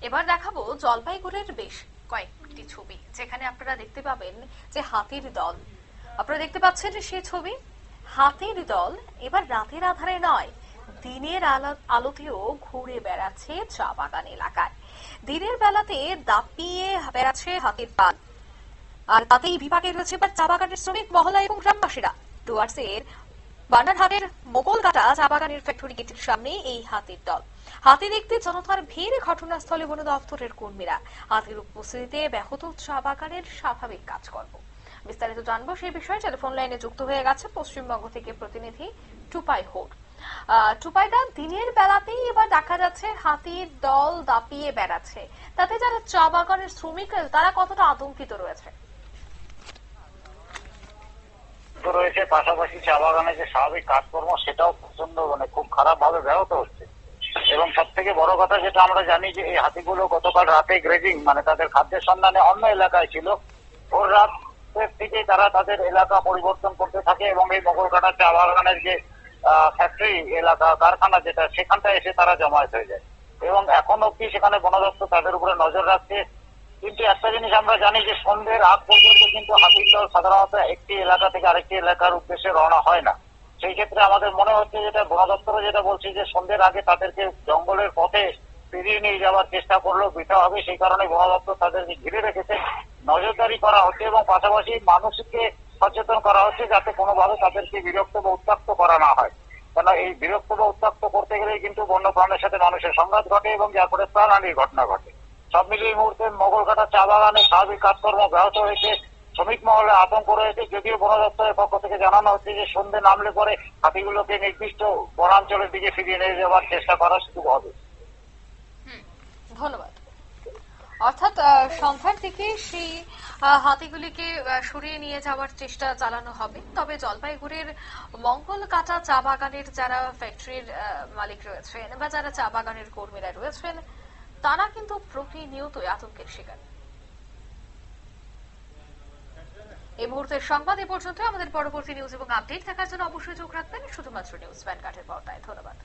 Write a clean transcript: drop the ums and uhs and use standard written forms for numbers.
এবার দেখাবো জলপাইগুড়ির বেশ কয়েকটি ছবি, যেখানে আপনারা দেখতে পাবেন যে হাতির দল। আপনারা দেখতে পাচ্ছেন সেই ছবি, হাতির দল এবার রাতের আধারে নয়, দিনের আলোতেও ঘুরে বেড়াচ্ছে চা বাগান এলাকায়। দিনের বেলাতে দাপিয়ে বেড়াচ্ছে হাতির পাল, আর তাতেই বিপাকে রয়েছে এবার চা বাগানের শ্রমিক মহলা এবং গ্রামবাসীরা। ডুয়ার্সের বানারহাটের মোগলকাটা চা বাগানের ফ্যাক্টরি গেটের সামনে এই হাতির দল। হাতি দেখতে জনতার ভিড়, ঘটনাস্থলে বন দপ্তরের কর্মীরা। হাতির উপস্থিতিতে ব্যাহত চা বাগানের স্বাভাবিক কাজকর্ম। বিস্তারিত জানবো সেই বিষয়ে টেলিফোন লাইনে যুক্ত হয়ে গেছে পশ্চিমবঙ্গ থেকে প্রতিনিধি টুপাই হোড। টুপাইদা, দিনের বেলাতেই এবার দেখা যাচ্ছে হাতির দল দাপিয়ে বেড়াচ্ছে, তাতে যারা চা বাগানের শ্রমিক তারা কতটা আতঙ্কিত রয়েছে? রয়েছে, পাশাপাশি চা বাগানের যে স্বাভাবিক কাজকর্ম সেটাও প্রচন্ড খুব খারাপ ভাবে ব্যাহত হচ্ছে। এবং সব থেকে বড় কথা যেটা আমরা জানি যে এই হাতিগুলো গতকাল রাতে গ্রেজিং তাদের খাদ্যের সন্ধানে অন্য এলাকায় ছিল। ভোর রাতের থেকে তারা তাদের এলাকা পরিবর্তন করতে থাকে এবং এই মোগলকাটা চা বাগানের যে ফ্যাক্টরি এলাকা, কারখানা যেটা, সেখানটায় এসে তারা জমায়েত হয়ে যায় এবং এখন অব্দি সেখানে বন দপ্তর তাদের উপরে নজর রাখছে। কিন্তু একটা জিনিস আমরা জানি যে সন্ধ্যের আগ পর্যন্ত কিন্তু হাতির দল সাধারণত একটি এলাকা থেকে আরেকটি এলাকার উদ্দেশ্যে রওনা হয় না। সেই ক্ষেত্রে আমাদের মনে হচ্ছে যেটা বন দপ্তর যেটা বলছে যে সন্ধ্যের আগে তাদেরকে জঙ্গলের পথে ফিরিয়ে নিয়ে যাওয়ার চেষ্টা করলেও বৃথা হবে। সেই কারণে বন দপ্তর তাদেরকে ঘিরে রেখেছে, নজরদারি করা হচ্ছে এবং পাশাপাশি মানুষকে সচেতন করা হচ্ছে যাতে কোনোভাবে তাদেরকে বিরক্ত বা উত্ত্যক্ত করা না হয়। কেন এই বিরক্ত বা উত্ত্যক্ত করতে গেলে কিন্তু বন্যপ্রাণের সাথে মানুষের সংঘাত ঘটে এবং যার ফলে প্রাণহানির ঘটনা ঘটে। সব মিলিয়ে মুহূর্তে মোগলকাটা চা বাগানে স্বাভাবিক কাজকর্ম ব্যাহত হয়েছে, শ্রমিক মহলে আতঙ্ক রয়েছে। যদিও বন দপ্তরের পক্ষ থেকে জানানো হচ্ছে যে সন্ধ্যে নামলে পরে হাতিগুলোকে নির্দিষ্ট বনাঞ্চলের দিকে ফিরিয়ে নিয়ে যাওয়ার চেষ্টা করার সুযোগ হবে। ধন্যবাদ। অর্থাৎ সন্ধ্যার দিকে সেই হাতিগুলিকে সরিয়ে নিয়ে যাওয়ার চেষ্টা চালানো হবে। তবে জলপাইগুড়ির মঙ্গলকাটা চা বাগানের যারা ফ্যাক্টরির মালিক রয়েছেন বা যারা চা বাগানের কর্মীরা রয়েছেন, তারা কিন্তু প্রতিনিয়তই আতঙ্কের শিকার। এই মুহূর্তের সংবাদ এ পর্যন্ত। আমাদের পরবর্তী নিউজ এবং আপডেট থাকার জন্য অবশ্যই চোখ রাখবেন শুধুমাত্র নিউজ ভ্যানগার্ডের পর্দায়। ধন্যবাদ।